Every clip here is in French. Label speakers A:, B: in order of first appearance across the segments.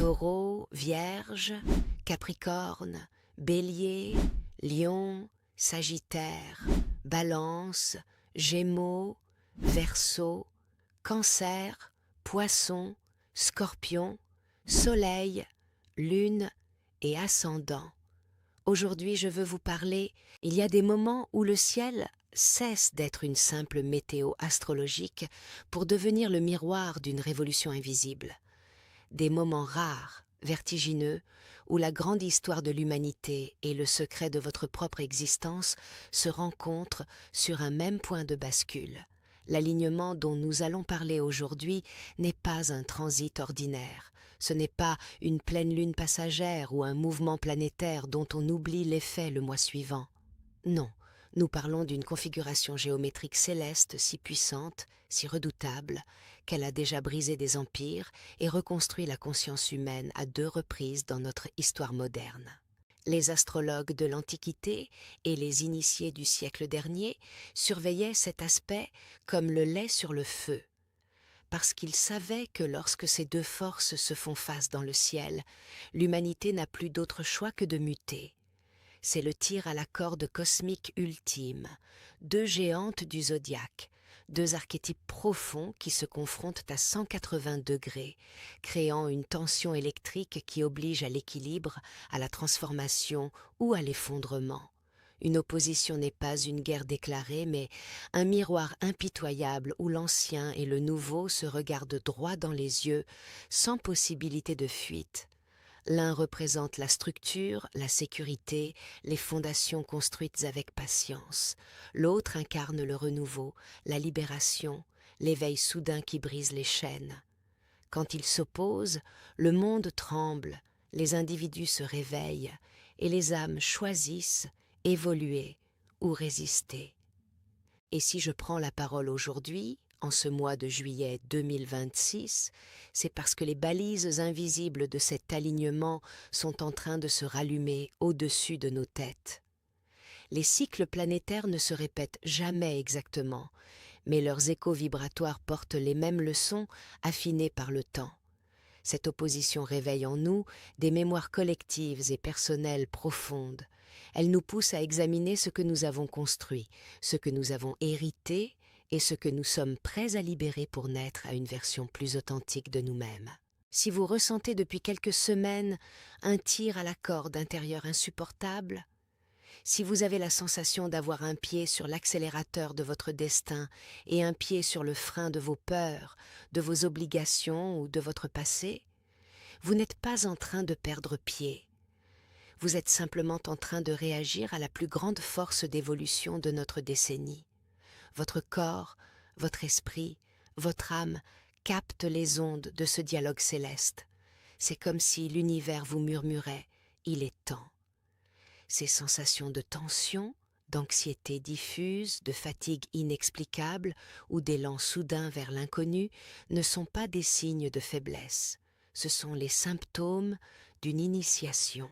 A: Taureau, Vierge, Capricorne, Bélier, Lion, Sagittaire, Balance, Gémeaux, Verseau, Cancer, Poisson, Scorpion, Soleil, Lune et Ascendant. Aujourd'hui, je veux vous parler, il y a des moments où le ciel cesse d'être une simple météo astrologique pour devenir le miroir d'une révolution invisible. Des moments rares, vertigineux, où la grande histoire de l'humanité et le secret de votre propre existence se rencontrent sur un même point de bascule. L'alignement dont nous allons parler aujourd'hui n'est pas un transit ordinaire. Ce n'est pas une pleine lune passagère ou un mouvement planétaire dont on oublie l'effet le mois suivant. Non, nous parlons d'une configuration géométrique céleste si puissante, si redoutable, qu'elle a déjà brisé des empires et reconstruit la conscience humaine à 2 reprises dans notre histoire moderne. Les astrologues de l'Antiquité et les initiés du siècle dernier surveillaient cet aspect comme le lait sur le feu, parce qu'ils savaient que lorsque ces 2 forces se font face dans le ciel, l'humanité n'a plus d'autre choix que de muter. C'est le tir à la corde cosmique ultime, 2 géantes du zodiaque, 2 archétypes profonds qui se confrontent à 180 degrés, créant une tension électrique qui oblige à l'équilibre, à la transformation ou à l'effondrement. Une opposition n'est pas une guerre déclarée, mais un miroir impitoyable où l'ancien et le nouveau se regardent droit dans les yeux, sans possibilité de fuite. L'un représente la structure, la sécurité, les fondations construites avec patience. L'autre incarne le renouveau, la libération, l'éveil soudain qui brise les chaînes. Quand ils s'opposent, le monde tremble, les individus se réveillent et les âmes choisissent évoluer ou résister. Et si je prends la parole aujourd'hui, en ce mois de juillet 2026, c'est parce que les balises invisibles de cet alignement sont en train de se rallumer au-dessus de nos têtes. Les cycles planétaires ne se répètent jamais exactement, mais leurs échos vibratoires portent les mêmes leçons affinées par le temps. Cette opposition réveille en nous des mémoires collectives et personnelles profondes. Elle nous pousse à examiner ce que nous avons construit, ce que nous avons hérité et ce que nous sommes prêts à libérer pour naître à une version plus authentique de nous-mêmes. Si vous ressentez depuis quelques semaines un tir à la corde intérieure insupportable, si vous avez la sensation d'avoir un pied sur l'accélérateur de votre destin et un pied sur le frein de vos peurs, de vos obligations ou de votre passé, vous n'êtes pas en train de perdre pied. Vous êtes simplement en train de réagir à la plus grande force d'évolution de notre décennie. Votre corps, votre esprit, votre âme captent les ondes de ce dialogue céleste. C'est comme si l'univers vous murmurait « il est temps ». Ces sensations de tension, d'anxiété diffuse, de fatigue inexplicable ou d'élan soudain vers l'inconnu ne sont pas des signes de faiblesse. Ce sont les symptômes d'une initiation.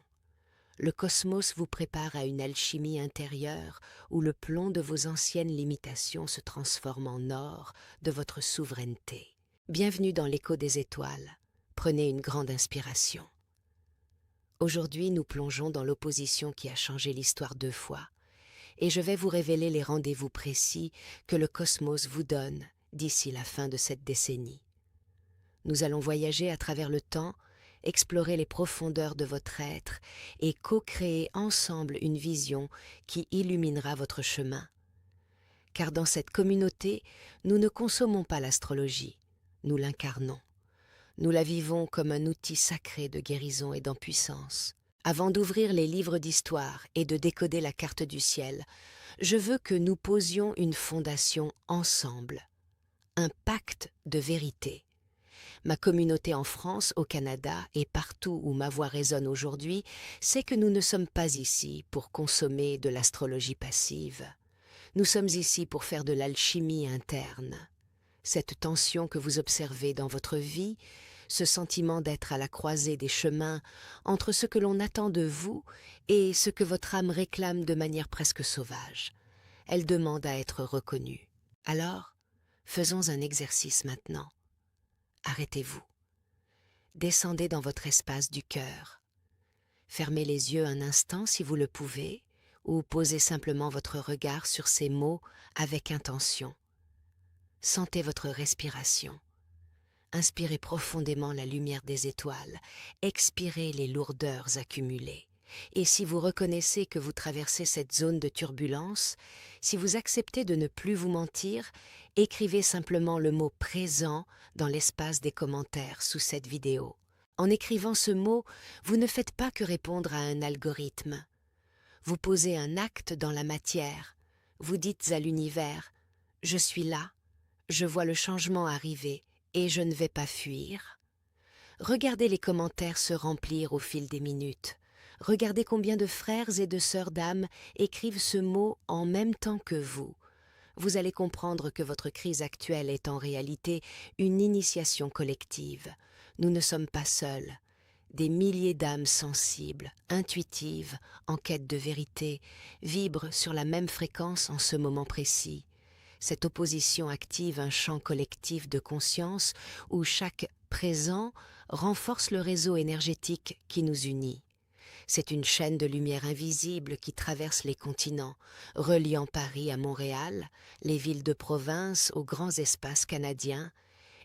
A: Le cosmos vous prépare à une alchimie intérieure où le plomb de vos anciennes limitations se transforme en or de votre souveraineté. Bienvenue dans l'écho des étoiles. Prenez une grande inspiration. Aujourd'hui, nous plongeons dans l'opposition qui a changé l'histoire 2 fois, et je vais vous révéler les rendez-vous précis que le cosmos vous donne d'ici la fin de cette décennie. Nous allons voyager à travers le temps, explorer les profondeurs de votre être et co-créer ensemble une vision qui illuminera votre chemin. Car dans cette communauté, nous ne consommons pas l'astrologie, nous l'incarnons. Nous la vivons comme un outil sacré de guérison et d'empuissance. Avant d'ouvrir les livres d'histoire et de décoder la carte du ciel, je veux que nous posions une fondation ensemble, un pacte de vérité. Ma communauté en France, au Canada et partout où ma voix résonne aujourd'hui sait que nous ne sommes pas ici pour consommer de l'astrologie passive. Nous sommes ici pour faire de l'alchimie interne. Cette tension que vous observez dans votre vie, ce sentiment d'être à la croisée des chemins entre ce que l'on attend de vous et ce que votre âme réclame de manière presque sauvage, elle demande à être reconnue. Alors, faisons un exercice maintenant. Arrêtez-vous. descendez dans votre espace du cœur. Fermez les yeux un instant si vous le pouvez, ou posez simplement votre regard sur ces mots avec intention. Sentez votre respiration. Inspirez profondément la lumière des étoiles, expirez les lourdeurs accumulées. Et si vous reconnaissez que vous traversez cette zone de turbulence, si vous acceptez de ne plus vous mentir, écrivez simplement le mot « présent » dans l'espace des commentaires sous cette vidéo. En écrivant ce mot, vous ne faites pas que répondre à un algorithme. Vous posez un acte dans la matière. Vous dites à l'univers « Je suis là, je vois le changement arriver et je ne vais pas fuir ». Regardez les commentaires se remplir au fil des minutes. Regardez combien de frères et de sœurs d'âme écrivent ce mot en même temps que vous. Vous allez comprendre que votre crise actuelle est en réalité une initiation collective. Nous ne sommes pas seuls. Des milliers d'âmes sensibles, intuitives, en quête de vérité, vibrent sur la même fréquence en ce moment précis. Cette opposition active un champ collectif de conscience où chaque présent renforce le réseau énergétique qui nous unit. C'est une chaîne de lumière invisible qui traverse les continents, reliant Paris à Montréal, les villes de province aux grands espaces canadiens,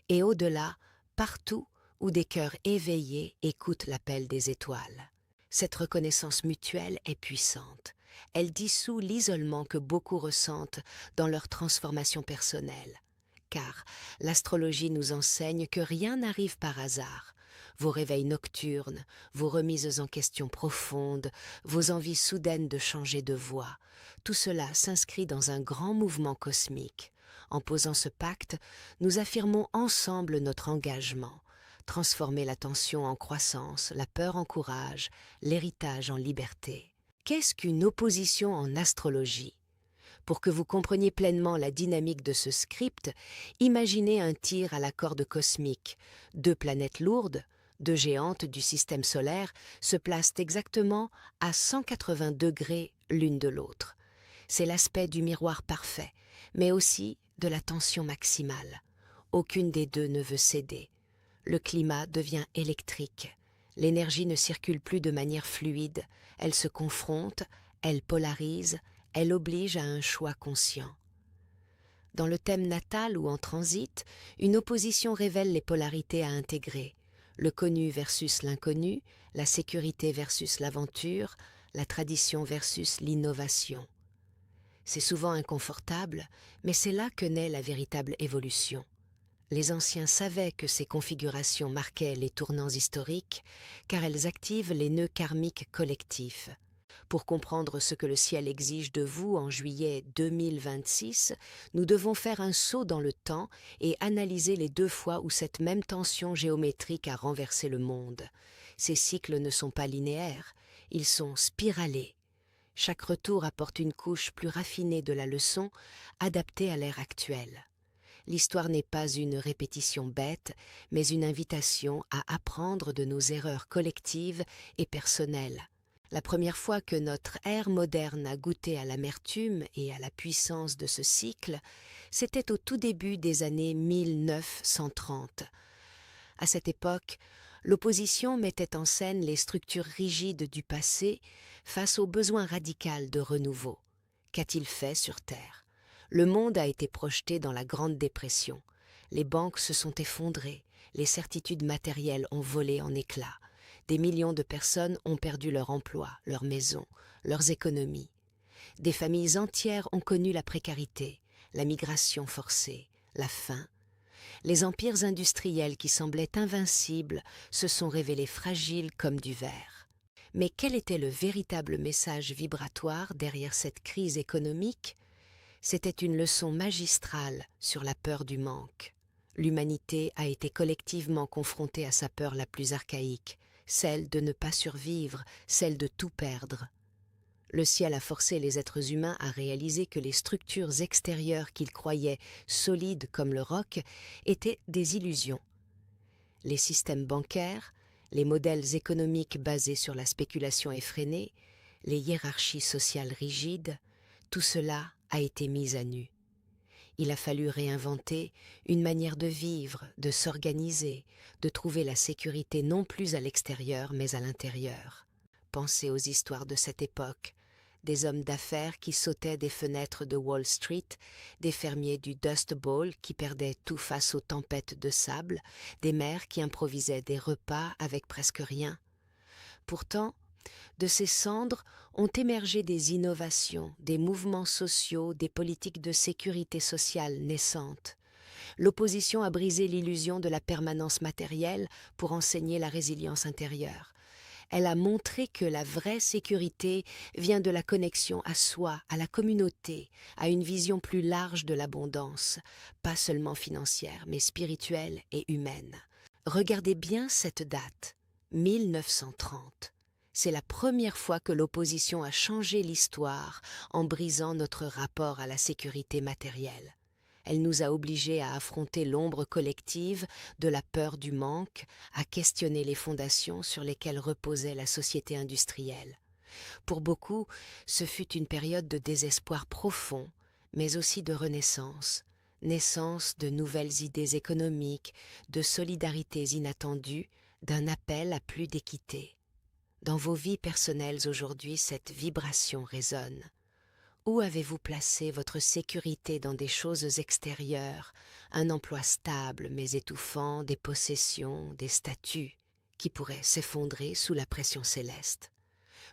A: et au-delà, partout où des cœurs éveillés écoutent l'appel des étoiles. Cette reconnaissance mutuelle est puissante. Elle dissout l'isolement que beaucoup ressentent dans leur transformation personnelle. Car l'astrologie nous enseigne que rien n'arrive par hasard. Vos réveils nocturnes, vos remises en question profondes, vos envies soudaines de changer de voie, tout cela s'inscrit dans un grand mouvement cosmique. En posant ce pacte, nous affirmons ensemble notre engagement. Transformer la tension en croissance, la peur en courage, l'héritage en liberté. Qu'est-ce qu'une opposition en astrologie ? Pour que vous compreniez pleinement la dynamique de ce script, imaginez un tir à la corde cosmique. Deux planètes lourdes, deux géantes du système solaire, se placent exactement à 180 degrés l'une de l'autre. C'est l'aspect du miroir parfait, mais aussi de la tension maximale. Aucune des deux ne veut céder. Le climat devient électrique. L'énergie ne circule plus de manière fluide. Elle se confronte, elle polarise, elle oblige à un choix conscient. Dans le thème natal ou en transit, une opposition révèle les polarités à intégrer. Le connu versus l'inconnu, la sécurité versus l'aventure, la tradition versus l'innovation. C'est souvent inconfortable, mais c'est là que naît la véritable évolution. Les anciens savaient que ces configurations marquaient les tournants historiques, car elles activent les nœuds karmiques collectifs. Pour comprendre ce que le ciel exige de vous en juillet 2026, nous devons faire un saut dans le temps et analyser les 2 fois où cette même tension géométrique a renversé le monde. Ces cycles ne sont pas linéaires, ils sont spiralés. Chaque retour apporte une couche plus raffinée de la leçon, adaptée à l'ère actuelle. L'histoire n'est pas une répétition bête, mais une invitation à apprendre de nos erreurs collectives et personnelles. La première fois que notre ère moderne a goûté à l'amertume et à la puissance de ce cycle, c'était au tout début des années 1930. À cette époque, l'opposition mettait en scène les structures rigides du passé face au besoin radical de renouveau. Qu'a-t-il fait sur Terre ? Le monde a été projeté dans la Grande Dépression. Les banques se sont effondrées, les certitudes matérielles ont volé en éclats. Des millions de personnes ont perdu leur emploi, leur maison, leurs économies. Des familles entières ont connu la précarité, la migration forcée, la faim. Les empires industriels qui semblaient invincibles se sont révélés fragiles comme du verre. Mais quel était le véritable message vibratoire derrière cette crise économique ? C'était une leçon magistrale sur la peur du manque. L'humanité a été collectivement confrontée à sa peur la plus archaïque, celle de ne pas survivre, celle de tout perdre. Le ciel a forcé les êtres humains à réaliser que les structures extérieures qu'ils croyaient solides comme le roc étaient des illusions. Les systèmes bancaires, les modèles économiques basés sur la spéculation effrénée, les hiérarchies sociales rigides, tout cela a été mis à nu. Il a fallu réinventer une manière de vivre, de s'organiser, de trouver la sécurité non plus à l'extérieur mais à l'intérieur. Pensez aux histoires de cette époque, des hommes d'affaires qui sautaient des fenêtres de Wall Street, des fermiers du Dust Bowl qui perdaient tout face aux tempêtes de sable, des mères qui improvisaient des repas avec presque rien. Pourtant, de ces cendres ont émergé des innovations, des mouvements sociaux, des politiques de sécurité sociale naissantes. L'opposition a brisé l'illusion de la permanence matérielle pour enseigner la résilience intérieure. Elle a montré que la vraie sécurité vient de la connexion à soi, à la communauté, à une vision plus large de l'abondance, pas seulement financière, mais spirituelle et humaine. Regardez bien cette date, 1930. C'est la première fois que l'opposition a changé l'histoire en brisant notre rapport à la sécurité matérielle. Elle nous a obligés à affronter l'ombre collective de la peur du manque, à questionner les fondations sur lesquelles reposait la société industrielle. Pour beaucoup, ce fut une période de désespoir profond, mais aussi de renaissance, naissance de nouvelles idées économiques, de solidarités inattendues, d'un appel à plus d'équité. Dans vos vies personnelles aujourd'hui, cette vibration résonne. Où avez-vous placé votre sécurité dans des choses extérieures, un emploi stable mais étouffant, des possessions, des statuts qui pourraient s'effondrer sous la pression céleste?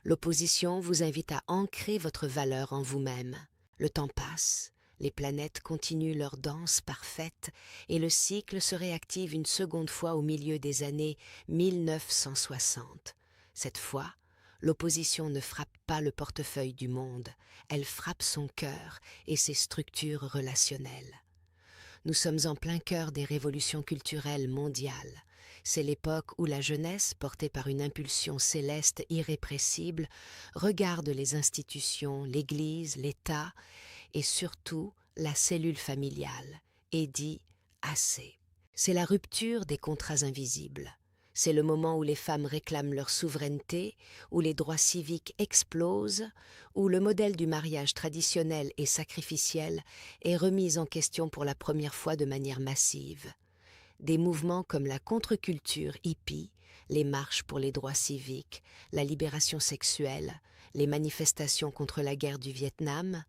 A: L'opposition vous invite à ancrer votre valeur en vous-même. Le temps passe, les planètes continuent leur danse parfaite et le cycle se réactive une seconde fois au milieu des années 1960. Cette fois, l'opposition ne frappe pas le portefeuille du monde, elle frappe son cœur et ses structures relationnelles. Nous sommes en plein cœur des révolutions culturelles mondiales. C'est l'époque où la jeunesse, portée par une impulsion céleste irrépressible, regarde les institutions, l'Église, l'État et surtout la cellule familiale et dit « assez ». C'est la rupture des contrats invisibles. C'est le moment où les femmes réclament leur souveraineté, où les droits civiques explosent, où le modèle du mariage traditionnel et sacrificiel est remis en question pour la première fois de manière massive. Des mouvements comme la contre-culture hippie, les marches pour les droits civiques, la libération sexuelle, les manifestations contre la guerre du Vietnam,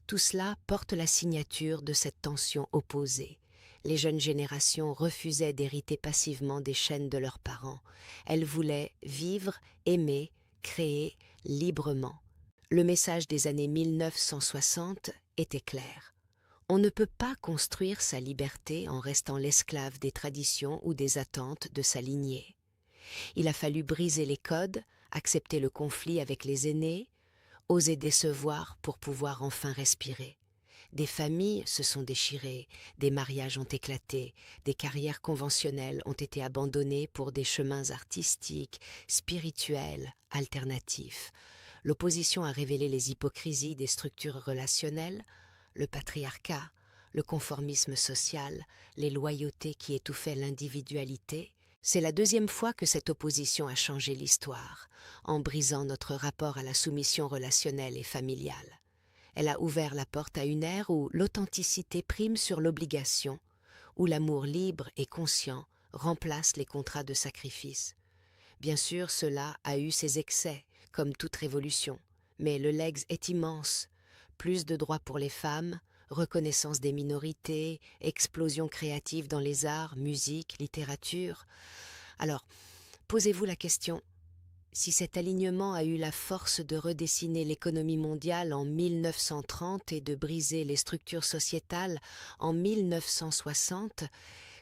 A: tout cela porte la signature de cette tension opposée. Les jeunes générations refusaient d'hériter passivement des chaînes de leurs parents. Elles voulaient vivre, aimer, créer librement. Le message des années 1960 était clair. On ne peut pas construire sa liberté en restant l'esclave des traditions ou des attentes de sa lignée. Il a fallu briser les codes, accepter le conflit avec les aînés, oser décevoir pour pouvoir enfin respirer. Des familles se sont déchirées, des mariages ont éclaté, des carrières conventionnelles ont été abandonnées pour des chemins artistiques, spirituels, alternatifs. L'opposition a révélé les hypocrisies des structures relationnelles, le patriarcat, le conformisme social, les loyautés qui étouffaient l'individualité. C'est la deuxième fois que cette opposition a changé l'histoire, en brisant notre rapport à la soumission relationnelle et familiale. Elle a ouvert la porte à une ère où l'authenticité prime sur l'obligation, où l'amour libre et conscient remplace les contrats de sacrifice. Bien sûr, cela a eu ses excès, comme toute révolution, mais le legs est immense. Plus de droits pour les femmes, reconnaissance des minorités, explosion créative dans les arts, musique, littérature. Alors, posez-vous la question, si cet alignement a eu la force de redessiner l'économie mondiale en 1930 et de briser les structures sociétales en 1960,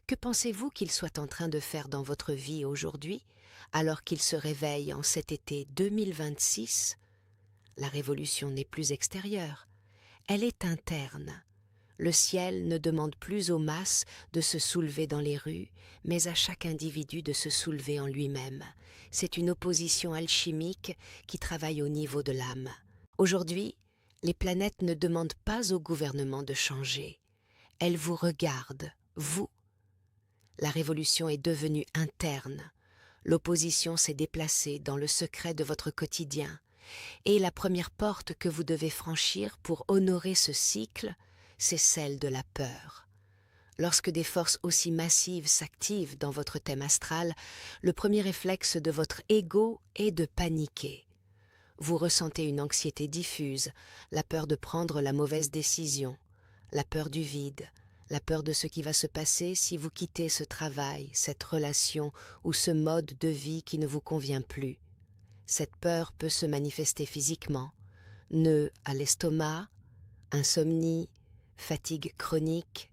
A: que pensez-vous qu'il soit en train de faire dans votre vie aujourd'hui, alors qu'il se réveille en cet été 2026? La révolution n'est plus extérieure, elle est interne. Le ciel ne demande plus aux masses de se soulever dans les rues, mais à chaque individu de se soulever en lui-même. C'est une opposition alchimique qui travaille au niveau de l'âme. Aujourd'hui, les planètes ne demandent pas au gouvernement de changer. Elles vous regardent, vous. La révolution est devenue interne. L'opposition s'est déplacée dans le secret de votre quotidien. Et la première porte que vous devez franchir pour honorer ce cycle, c'est celle de la peur. Lorsque des forces aussi massives s'activent dans votre thème astral, le premier réflexe de votre ego est de paniquer. Vous ressentez une anxiété diffuse, la peur de prendre la mauvaise décision, la peur du vide, la peur de ce qui va se passer si vous quittez ce travail, cette relation ou ce mode de vie qui ne vous convient plus. Cette peur peut se manifester physiquement, nœuds à l'estomac, insomnie, fatigue chronique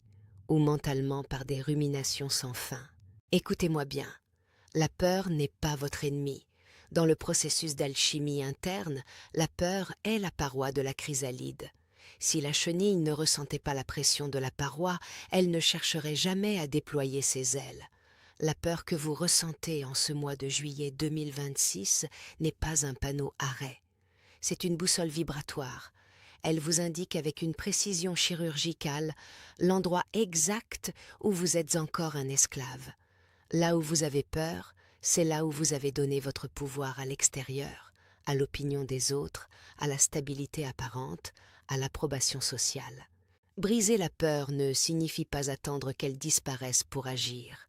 A: ou mentalement par des ruminations sans fin. Écoutez-moi bien, la peur n'est pas votre ennemi. Dans le processus d'alchimie interne, la peur est la paroi de la chrysalide. Si la chenille ne ressentait pas la pression de la paroi, elle ne chercherait jamais à déployer ses ailes. La peur que vous ressentez en ce mois de juillet 2026 n'est pas un panneau arrêt. C'est une boussole vibratoire. Elle vous indique avec une précision chirurgicale l'endroit exact où vous êtes encore un esclave. Là où vous avez peur, c'est là où vous avez donné votre pouvoir à l'extérieur, à l'opinion des autres, à la stabilité apparente, à l'approbation sociale. Briser la peur ne signifie pas attendre qu'elle disparaisse pour agir.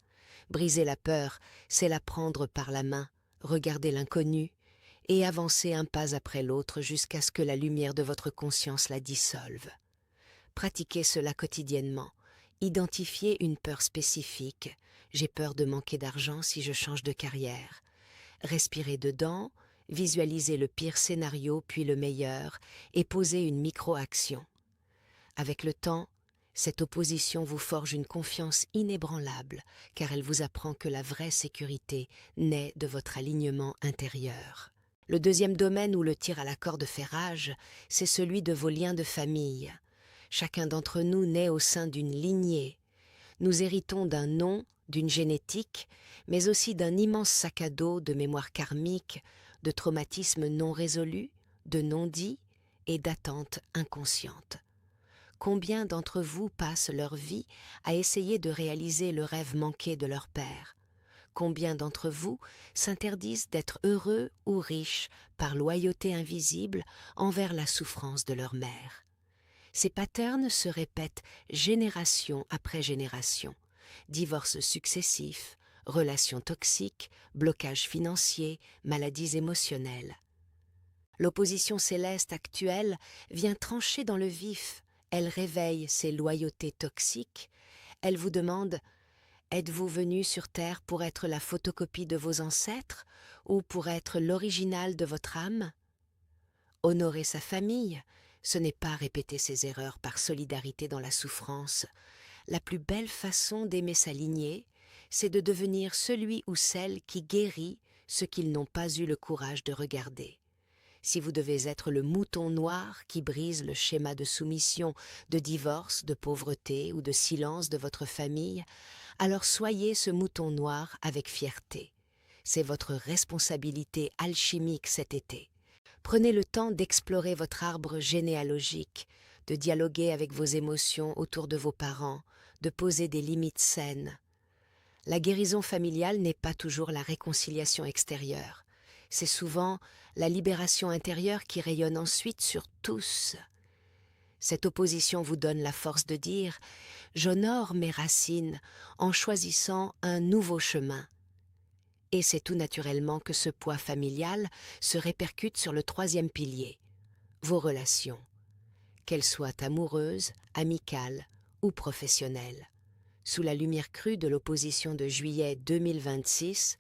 A: Briser la peur, c'est la prendre par la main, regarder l'inconnu et avancer un pas après l'autre jusqu'à ce que la lumière de votre conscience la dissolve. Pratiquez cela quotidiennement. Identifiez une peur spécifique. J'ai peur de manquer d'argent si je change de carrière. Respirez dedans, visualisez le pire scénario puis le meilleur et posez une micro-action. Avec le temps, cette opposition vous forge une confiance inébranlable car elle vous apprend que la vraie sécurité naît de votre alignement intérieur. Le deuxième domaine où le tir à la corde fait rage, c'est celui de vos liens de famille. Chacun d'entre nous naît au sein d'une lignée. Nous héritons d'un nom, d'une génétique, mais aussi d'un immense sac à dos de mémoire karmique, de traumatismes non résolus, de non-dits et d'attentes inconscientes. Combien d'entre vous passent leur vie à essayer de réaliser le rêve manqué de leur père? Combien d'entre vous s'interdisent d'être heureux ou riches par loyauté invisible envers la souffrance de leur mère? Ces patterns se répètent génération après génération. Divorces successifs, relations toxiques, blocages financiers, maladies émotionnelles. L'opposition céleste actuelle vient trancher dans le vif. Elle réveille ces loyautés toxiques. Elle vous demande: êtes-vous venu sur Terre pour être la photocopie de vos ancêtres ou pour être l'original de votre âme? Honorer sa famille, ce n'est pas répéter ses erreurs par solidarité dans la souffrance. La plus belle façon d'aimer sa lignée, c'est de devenir celui ou celle qui guérit ce qu'ils n'ont pas eu le courage de regarder. Si vous devez être le mouton noir qui brise le schéma de soumission, de divorce, de pauvreté ou de silence de votre famille, alors soyez ce mouton noir avec fierté. C'est votre responsabilité alchimique cet été. Prenez le temps d'explorer votre arbre généalogique, de dialoguer avec vos émotions autour de vos parents, de poser des limites saines. La guérison familiale n'est pas toujours la réconciliation extérieure. C'est souvent la libération intérieure qui rayonne ensuite sur tous. Cette opposition vous donne la force de dire « J'honore mes racines en choisissant un nouveau chemin ». Et c'est tout naturellement que ce poids familial se répercute sur le troisième pilier, vos relations, qu'elles soient amoureuses, amicales ou professionnelles. Sous la lumière crue de l'opposition de juillet 2026,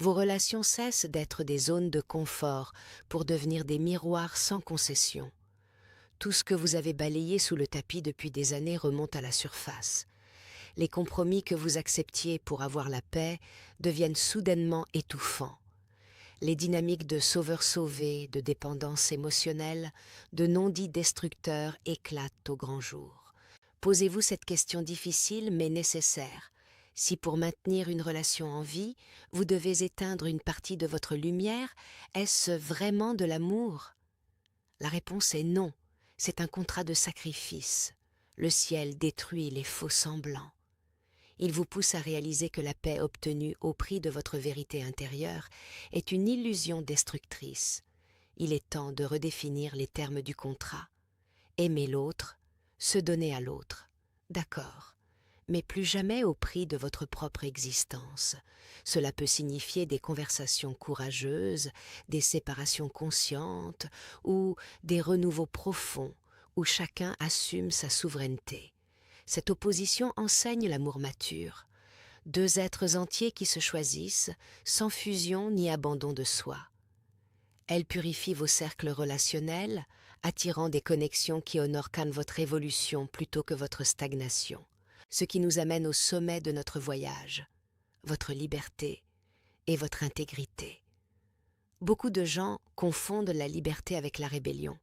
A: vos relations cessent d'être des zones de confort pour devenir des miroirs sans concession. Tout ce que vous avez balayé sous le tapis depuis des années remonte à la surface. Les compromis que vous acceptiez pour avoir la paix deviennent soudainement étouffants. Les dynamiques de sauveur-sauvé, de dépendance émotionnelle, de non-dits destructeurs éclatent au grand jour. Posez-vous cette question difficile mais nécessaire. Si pour maintenir une relation en vie, vous devez éteindre une partie de votre lumière, est-ce vraiment de l'amour? La réponse est non, c'est un contrat de sacrifice. Le ciel détruit les faux semblants. Il vous pousse à réaliser que la paix obtenue au prix de votre vérité intérieure est une illusion destructrice. Il est temps de redéfinir les termes du contrat. Aimer l'autre, se donner à l'autre. D'accord, mais plus jamais au prix de votre propre existence. Cela peut signifier des conversations courageuses, des séparations conscientes ou des renouveaux profonds où chacun assume sa souveraineté. Cette opposition enseigne l'amour mature. Deux êtres entiers qui se choisissent, sans fusion ni abandon de soi. Elle purifie vos cercles relationnels, attirant des connexions qui honorent votre évolution plutôt que votre stagnation, ce qui nous amène au sommet de notre voyage, votre liberté et votre intégrité. Beaucoup de gens confondent la liberté avec la rébellion.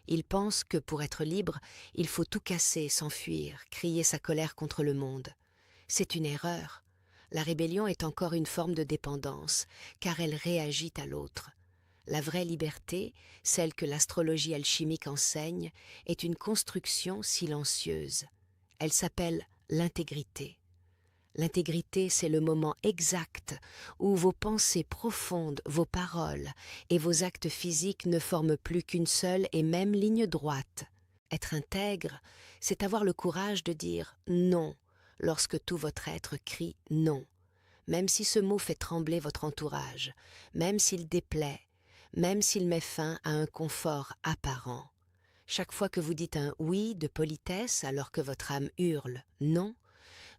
A: Ils pensent que pour être libre, il faut tout casser, s'enfuir, crier sa colère contre le monde. C'est une erreur. La rébellion est encore une forme de dépendance, car elle réagit à l'autre. La vraie liberté, celle que l'astrologie alchimique enseigne, est une construction silencieuse. Elle s'appelle l'intégrité. L'intégrité, c'est le moment exact où vos pensées profondes, vos paroles et vos actes physiques ne forment plus qu'une seule et même ligne droite. Être intègre, c'est avoir le courage de dire non lorsque tout votre être crie non, même si ce mot fait trembler votre entourage, même s'il déplaît, même s'il met fin à un confort apparent. Chaque fois que vous dites un oui de politesse alors que votre âme hurle non,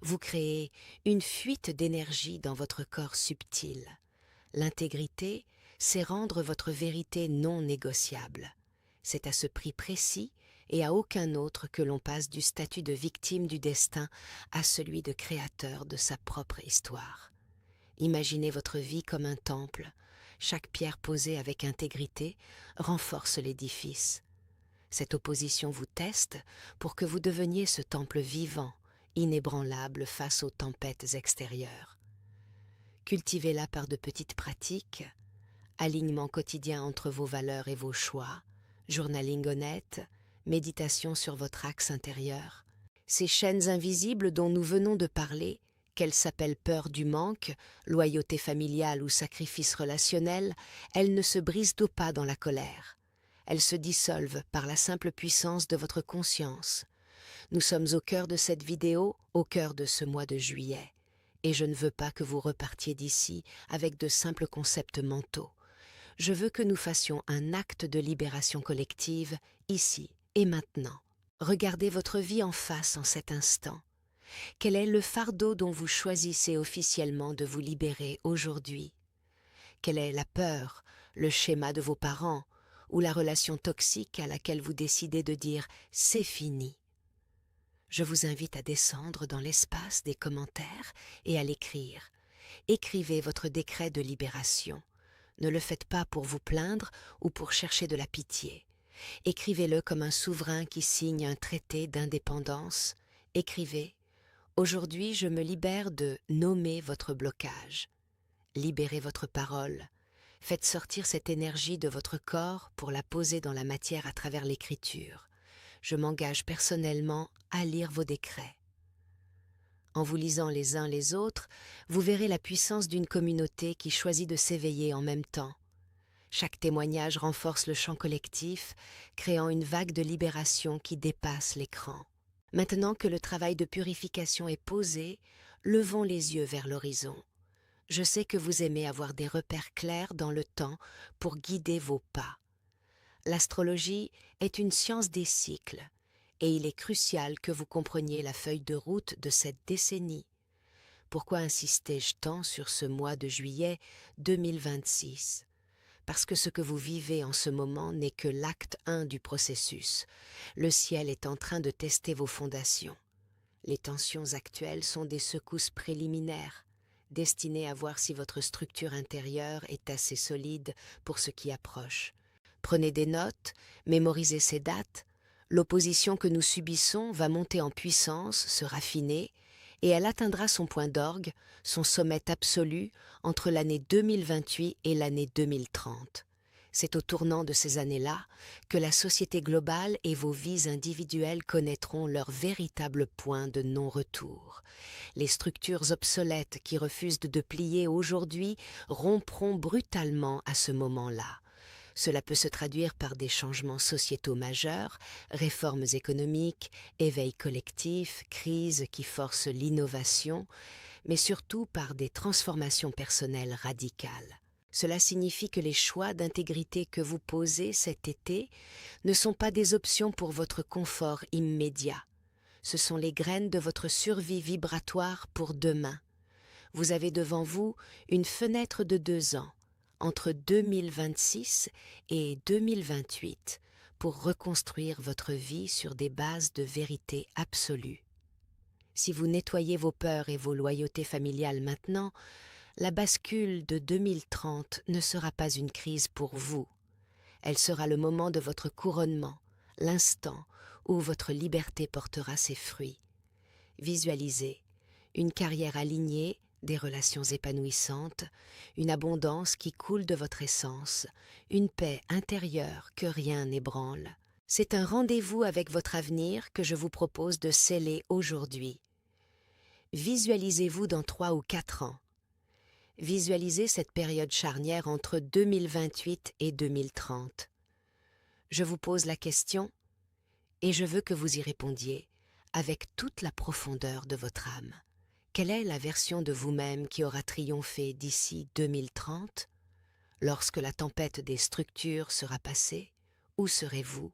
A: vous créez une fuite d'énergie dans votre corps subtil. L'intégrité, c'est rendre votre vérité non négociable. C'est à ce prix précis et à aucun autre que l'on passe du statut de victime du destin à celui de créateur de sa propre histoire. Imaginez votre vie comme un temple. Chaque pierre posée avec intégrité renforce l'édifice. Cette opposition vous teste pour que vous deveniez ce temple vivant, inébranlable face aux tempêtes extérieures. Cultivez-la par de petites pratiques, alignement quotidien entre vos valeurs et vos choix, journaling honnête, méditation sur votre axe intérieur. Ces chaînes invisibles dont nous venons de parler, qu'elles s'appellent peur du manque, loyauté familiale ou sacrifice relationnel, elles ne se brisent pas dans la colère. Elles se dissolvent par la simple puissance de votre conscience. Nous sommes au cœur de cette vidéo, au cœur de ce mois de juillet. Et je ne veux pas que vous repartiez d'ici avec de simples concepts mentaux. Je veux que nous fassions un acte de libération collective, ici et maintenant. Regardez votre vie en face en cet instant. Quel est le fardeau dont vous choisissez officiellement de vous libérer aujourd'hui? Quelle est la peur, le schéma de vos parents ou la relation toxique à laquelle vous décidez de dire « c'est fini ». Je vous invite à descendre dans l'espace des commentaires et à l'écrire. Écrivez votre décret de libération. Ne le faites pas pour vous plaindre ou pour chercher de la pitié. Écrivez-le comme un souverain qui signe un traité d'indépendance. Écrivez « Aujourd'hui, je me libère de nommer votre blocage ». Libérez votre parole. Faites sortir cette énergie de votre corps pour la poser dans la matière à travers l'écriture. Je m'engage personnellement à lire vos décrets. En vous lisant les uns les autres, vous verrez la puissance d'une communauté qui choisit de s'éveiller en même temps. Chaque témoignage renforce le champ collectif, créant une vague de libération qui dépasse l'écran. Maintenant que le travail de purification est posé, levons les yeux vers l'horizon. Je sais que vous aimez avoir des repères clairs dans le temps pour guider vos pas. L'astrologie est une science des cycles, et il est crucial que vous compreniez la feuille de route de cette décennie. Pourquoi insistais-je tant sur ce mois de juillet 2026 ? Parce que ce que vous vivez en ce moment n'est que l'acte 1 du processus. Le ciel est en train de tester vos fondations. Les tensions actuelles sont des secousses préliminaires, destinées à voir si votre structure intérieure est assez solide pour ce qui approche. Prenez des notes, mémorisez ces dates. L'opposition que nous subissons va monter en puissance, se raffiner, et elle atteindra son point d'orgue, son sommet absolu, entre l'année 2028 et l'année 2030. C'est au tournant de ces années-là que la société globale et vos vies individuelles connaîtront leur véritable point de non-retour. Les structures obsolètes qui refusent de plier aujourd'hui rompront brutalement à ce moment-là. Cela peut se traduire par des changements sociétaux majeurs, réformes économiques, éveil collectif, crises qui forcent l'innovation, mais surtout par des transformations personnelles radicales. Cela signifie que les choix d'intégrité que vous posez cet été ne sont pas des options pour votre confort immédiat. Ce sont les graines de votre survie vibratoire pour demain. Vous avez devant vous une fenêtre de 2 ans, entre 2026 et 2028, pour reconstruire votre vie sur des bases de vérité absolue. Si vous nettoyez vos peurs et vos loyautés familiales maintenant, la bascule de 2030 ne sera pas une crise pour vous. Elle sera le moment de votre couronnement, l'instant où votre liberté portera ses fruits. Visualisez une carrière alignée, des relations épanouissantes, une abondance qui coule de votre essence, une paix intérieure que rien n'ébranle. C'est un rendez-vous avec votre avenir que je vous propose de sceller aujourd'hui. Visualisez-vous dans 3 ou 4 ans. Visualisez cette période charnière entre 2028 et 2030. Je vous pose la question et je veux que vous y répondiez avec toute la profondeur de votre âme. Quelle est la version de vous-même qui aura triomphé d'ici 2030? Lorsque la tempête des structures sera passée, où serez-vous?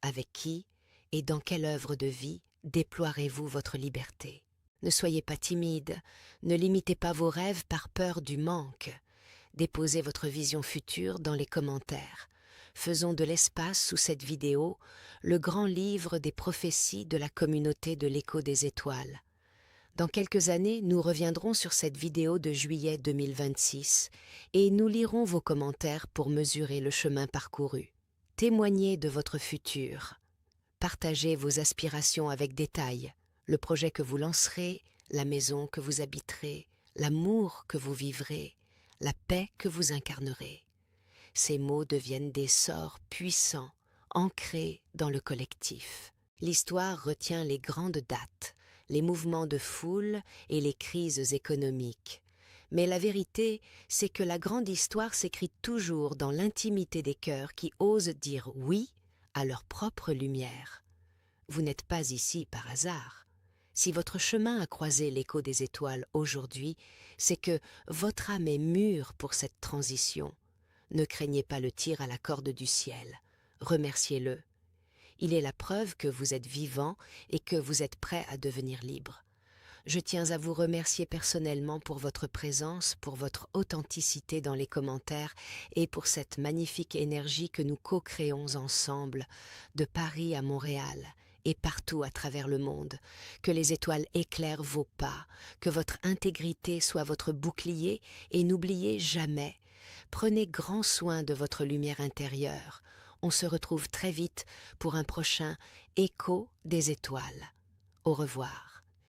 A: Avec qui? Et dans quelle œuvre de vie déploierez-vous votre liberté? Ne soyez pas timide, ne limitez pas vos rêves par peur du manque. Déposez votre vision future dans les commentaires. Faisons de l'espace sous cette vidéo le grand livre des prophéties de la communauté de l'écho des étoiles. Dans quelques années, nous reviendrons sur cette vidéo de juillet 2026 et nous lirons vos commentaires pour mesurer le chemin parcouru. Témoignez de votre futur. Partagez vos aspirations avec détail, le projet que vous lancerez, la maison que vous habiterez, l'amour que vous vivrez, la paix que vous incarnerez. Ces mots deviennent des sorts puissants, ancrés dans le collectif. L'histoire retient les grandes dates, les mouvements de foule et les crises économiques. Mais la vérité, c'est que la grande histoire s'écrit toujours dans l'intimité des cœurs qui osent dire oui à leur propre lumière. Vous n'êtes pas ici par hasard. Si votre chemin a croisé l'écho des étoiles aujourd'hui, c'est que votre âme est mûre pour cette transition. Ne craignez pas le tir à la corde du ciel. Remerciez-le. Il est la preuve que vous êtes vivant et que vous êtes prêt à devenir libre. Je tiens à vous remercier personnellement pour votre présence, pour votre authenticité dans les commentaires et pour cette magnifique énergie que nous co-créons ensemble, de Paris à Montréal et partout à travers le monde. Que les étoiles éclairent vos pas, que votre intégrité soit votre bouclier et n'oubliez jamais, prenez grand soin de votre lumière intérieure. On se retrouve très vite pour un prochain Écho des étoiles. Au revoir.